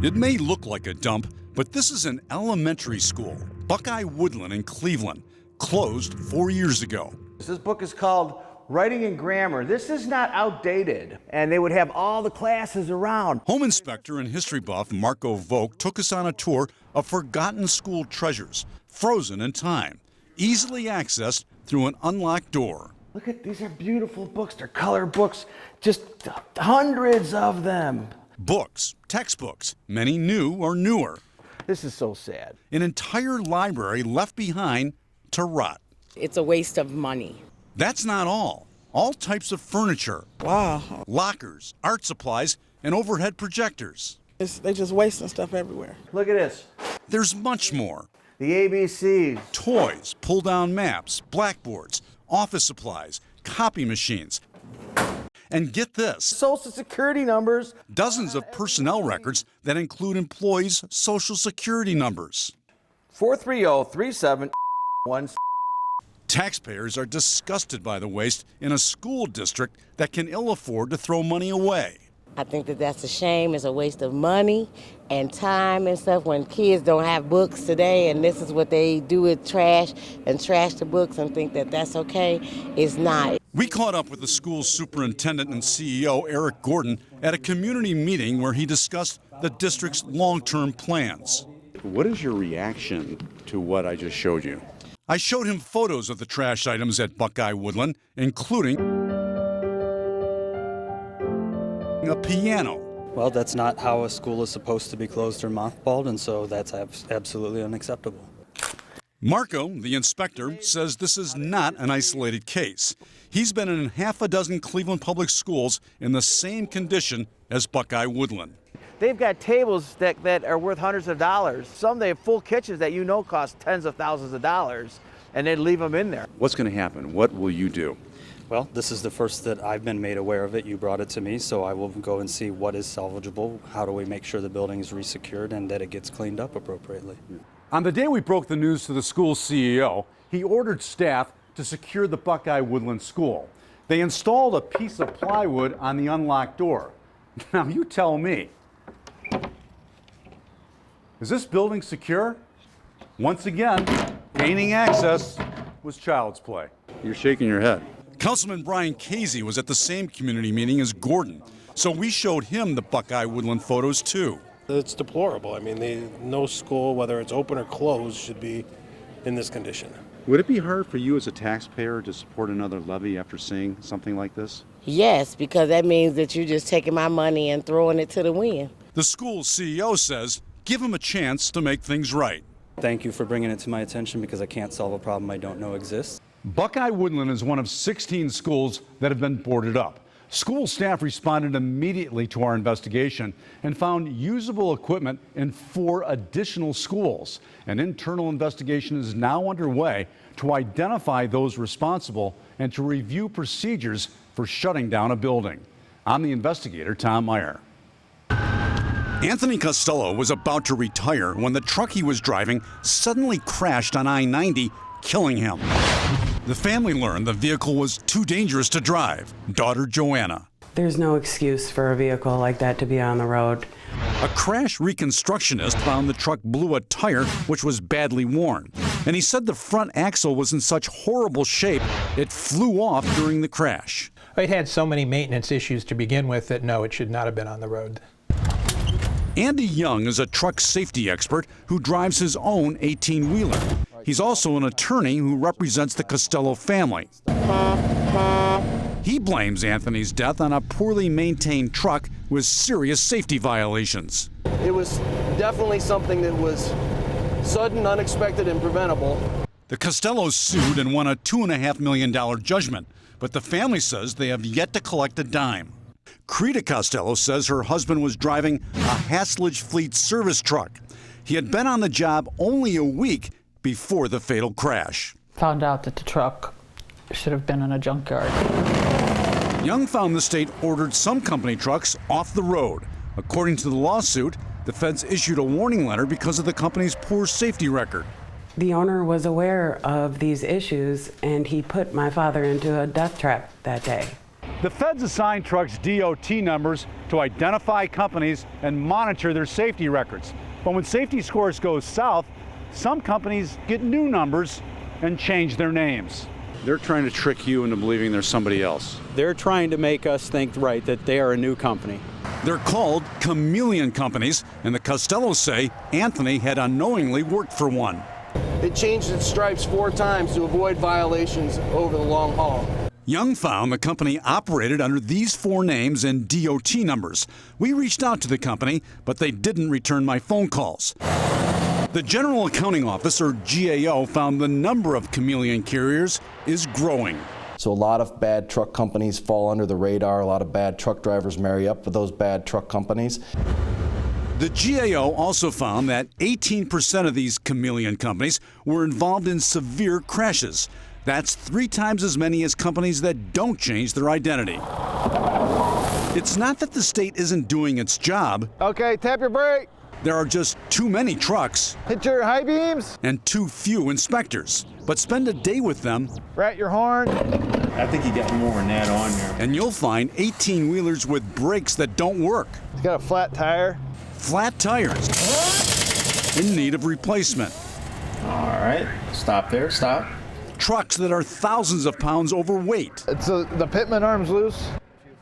It may look like a dump, but this is an elementary school, Buckeye Woodland in Cleveland, closed 4 years ago. This book is called Writing and Grammar. This is not outdated, and they would have all the classes around. Home inspector and history buff Marco Vogt took us on a tour of forgotten school treasures, frozen in time, easily accessed through an unlocked door. Look at these are beautiful books. They're color books, just hundreds of them. Books, textbooks, many new or newer. This is so sad. An entire library left behind to rot. It's a waste of money. That's not all. All types of furniture. Wow. Lockers, art supplies, and overhead projectors. They're just wasting stuff everywhere. Look at this. There's much more. The ABCs. Toys, pull-down maps, blackboards, office supplies, copy machines. And get this. Social Security numbers. Dozens of personnel records that include employees' Social Security numbers. 430-37-1. Taxpayers are disgusted by the waste in a school district that can ill afford to throw money away. I think that that's a shame. It's a waste of money and time and stuff when kids don't have books today, and this is what they do with trash and trash the books and think that that's okay. It's not. We caught up with the school superintendent and CEO, Eric Gordon, at a community meeting where he discussed the district's long-term plans. What is your reaction to what I just showed you? I showed him photos of the trash items at Buckeye Woodland, including a piano. Well, that's not how a school is supposed to be closed or mothballed, and so that's absolutely unacceptable. Marco, the inspector, says this is not an isolated case. He's been in half a dozen Cleveland public schools in the same condition as Buckeye Woodland. They've got tables that are worth hundreds of dollars. Some they have full kitchens that you know cost tens of thousands of dollars, and they leave them in there. What's going to happen? What will you do? Well, this is the first that I've been made aware of it. You brought it to me, so I will go and see what is salvageable. How do we make sure the building is resecured and that it gets cleaned up appropriately? On the day we broke the news to the school CEO, he ordered staff to secure the Buckeye Woodland School. They installed a piece of plywood on the unlocked door. Now you tell me, is this building secure? Once again, gaining access was child's play. You're shaking your head. Councilman Brian Casey was at the same community meeting as Gordon, so we showed him the Buckeye Woodland photos too. It's deplorable. I mean, no school, whether it's open or closed, should be in this condition. Would it be hard for you as a taxpayer to support another levy after seeing something like this? Yes, because that means that you're just taking my money and throwing it to the wind. The school CEO says, give him a chance to make things right. Thank you for bringing it to my attention because I can't solve a problem I don't know exists. Buckeye Woodland is one of 16 schools that have been boarded up. School staff responded immediately to our investigation and found usable equipment in 4 additional schools. An internal investigation is now underway to identify those responsible and to review procedures for shutting down a building. I'm the investigator, Tom Meyer. Anthony Costello was about to retire when the truck he was driving suddenly crashed on I-90, killing him. The family learned the vehicle was too dangerous to drive. Daughter Joanna. There's no excuse for a vehicle like that to be on the road. A crash reconstructionist found the truck blew a tire which was badly worn. And he said the front axle was in such horrible shape it flew off during the crash. It had so many maintenance issues to begin with that no, it should not have been on the road. Andy Young is a truck safety expert who drives his own 18-wheeler. He's also an attorney who represents the Costello family. He blames Anthony's death on a poorly maintained truck with serious safety violations. It was definitely something that was sudden, unexpected, and preventable. The Costellos sued and won a $2.5 million judgment, but the family says they have yet to collect a dime. Creta Costello says her husband was driving a Hasledge Fleet service truck. He had been on the job only a week before the fatal crash. Found out that the truck should have been in a junkyard. Young found the state ordered some company trucks off the road. According to the lawsuit, the feds issued a warning letter because of the company's poor safety record. The owner was aware of these issues, and he put my father into a death trap that day. The feds assign trucks DOT numbers to identify companies and monitor their safety records. But when safety scores go south, some companies get new numbers and change their names. They're trying to trick you into believing there's somebody else. They're trying to make us think, right, that they are a new company. They're called chameleon companies, and the Costellos say Anthony had unknowingly worked for one. It changed its stripes 4 times to avoid violations over the long haul. Young found the company operated under these 4 names and DOT numbers. We reached out to the company, but they didn't return my phone calls. The General Accounting Office, or GAO, found the number of chameleon carriers is growing. So a lot of bad truck companies fall under the radar. A lot of bad truck drivers marry up with those bad truck companies. The GAO also found that 18% of these chameleon companies were involved in severe crashes. That's 3 times as many as companies that don't change their identity. It's not that the state isn't doing its job. Okay, tap your brake. There are just too many trucks. Hit your high beams. And too few inspectors. But spend a day with them. Rat your horn. I think you got more than that on there. And you'll find 18-wheelers with brakes that don't work. It's got a flat tire. Flat tires. In need of replacement. All right, stop there, stop. Trucks that are thousands of pounds overweight. It's the pitman arm's loose.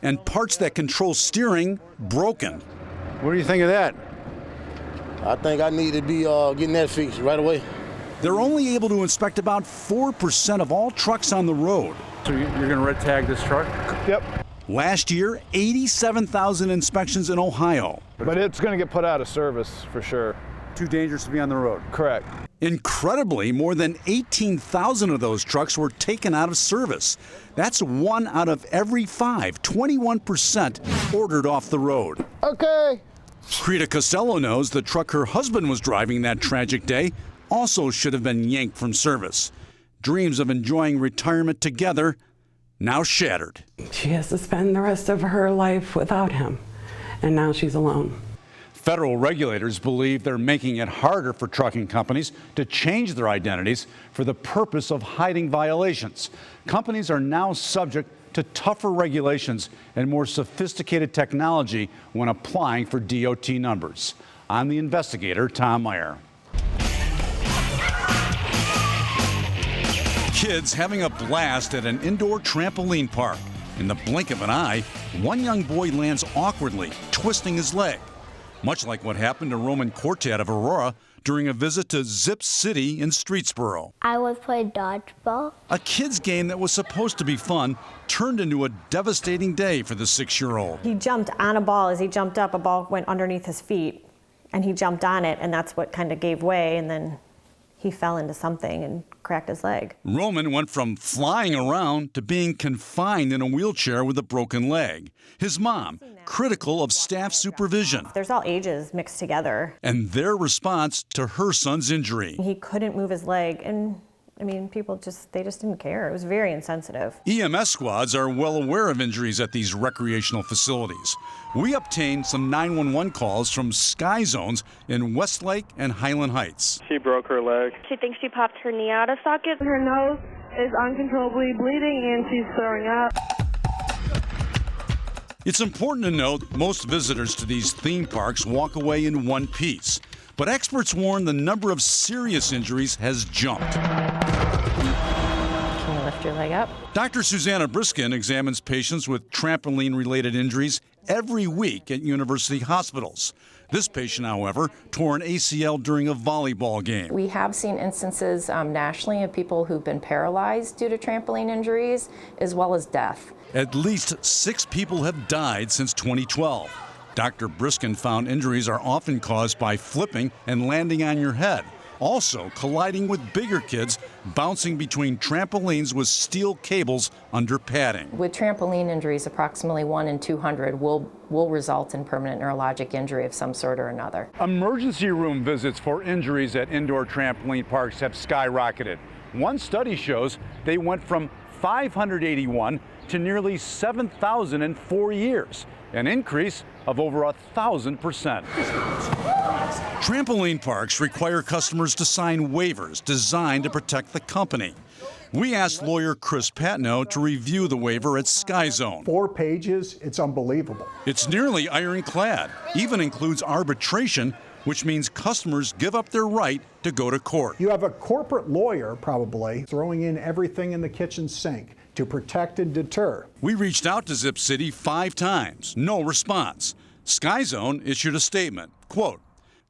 And parts that control steering broken. What do you think of that? I think I need to be getting that fixed right away. They're only able to inspect about 4% of all trucks on the road. So you're going to red tag this truck? Yep. Last year, 87,000 inspections in Ohio. But it's going to get put out of service for sure. Too dangerous to be on the road. Correct. Incredibly, more than 18,000 of those trucks were taken out of service. That's 1 out of every 5, 21% ordered off the road. Okay. Creta Costello knows the truck her husband was driving that tragic day also should have been yanked from service. Dreams of enjoying retirement together now shattered. She has to spend the rest of her life without him, and now she's alone. Federal regulators believe they're making it harder for trucking companies to change their identities for the purpose of hiding violations. Companies are now subject to tougher regulations and more sophisticated technology when applying for DOT numbers. I'm the investigator, Tom Meyer. Kids having a blast at an indoor trampoline park. In the blink of an eye, one young boy lands awkwardly, twisting his leg. Much like what happened to Roman Quartet of Aurora during a visit to Zip City in Streetsboro. I would play dodgeball. A kid's game that was supposed to be fun turned into a devastating day for the 6-year-old. He jumped on a ball. As he jumped up, a ball went underneath his feet, and he jumped on it, and that's what kind of gave way, and then he fell into something and cracked his leg. Roman went from flying around to being confined in a wheelchair with a broken leg. His mom, critical of staff supervision. There's all ages mixed together. And their response to her son's injury. He couldn't move his leg, and I mean, people just didn't care. It was very insensitive. EMS squads are well aware of injuries at these recreational facilities. We obtained some 911 calls from Sky Zones in Westlake and Highland Heights. She broke her leg. She thinks she popped her knee out of socket. Her nose is uncontrollably bleeding and she's throwing up. It's important to note most visitors to these theme parks walk away in one piece. But experts warn the number of serious injuries has jumped. Can you lift your leg up? Dr. Susanna Briskin examines patients with trampoline-related injuries every week at university hospitals. This patient, however, tore an ACL during a volleyball game. We have seen instances nationally of people who've been paralyzed due to trampoline injuries, as well as death. At least 6 people have died since 2012. Dr. Briskin found injuries are often caused by flipping and landing on your head. Also, colliding with bigger kids, bouncing between trampolines with steel cables under padding. With trampoline injuries, approximately 1 in 200 will result in permanent neurologic injury of some sort or another. Emergency room visits for injuries at indoor trampoline parks have skyrocketed. One study shows they went from 581 to nearly 7,000 in 4 years, an increase of over 1,000%. Trampoline parks require customers to sign waivers designed to protect the company. We asked lawyer Chris Patno to review the waiver at Sky Zone. 4 pages, it's unbelievable. It's nearly ironclad, even includes arbitration, which means customers give up their right to go to court. You have a corporate lawyer probably throwing in everything in the kitchen sink to protect and deter. We reached out to Zip City 5 times, no response. Sky Zone issued a statement, quote,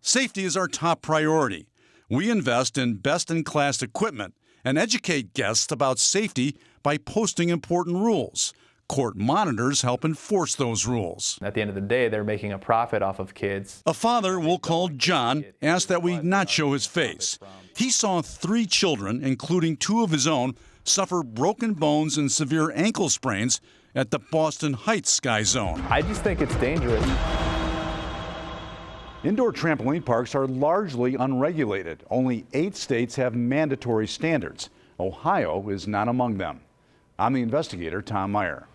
"Safety is our top priority. We invest in best-in-class equipment and educate guests about safety by posting important rules. Court monitors help enforce those rules." At the end of the day, they're making a profit off of kids. A father we'll call John asked that we not show his face. He saw 3 children, including 2 of his own, suffer broken bones and severe ankle sprains at the Boston Heights Sky Zone. I just think it's dangerous. Indoor trampoline parks are largely unregulated. Only 8 states have mandatory standards. Ohio is not among them. I'm the investigator, Tom Meyer.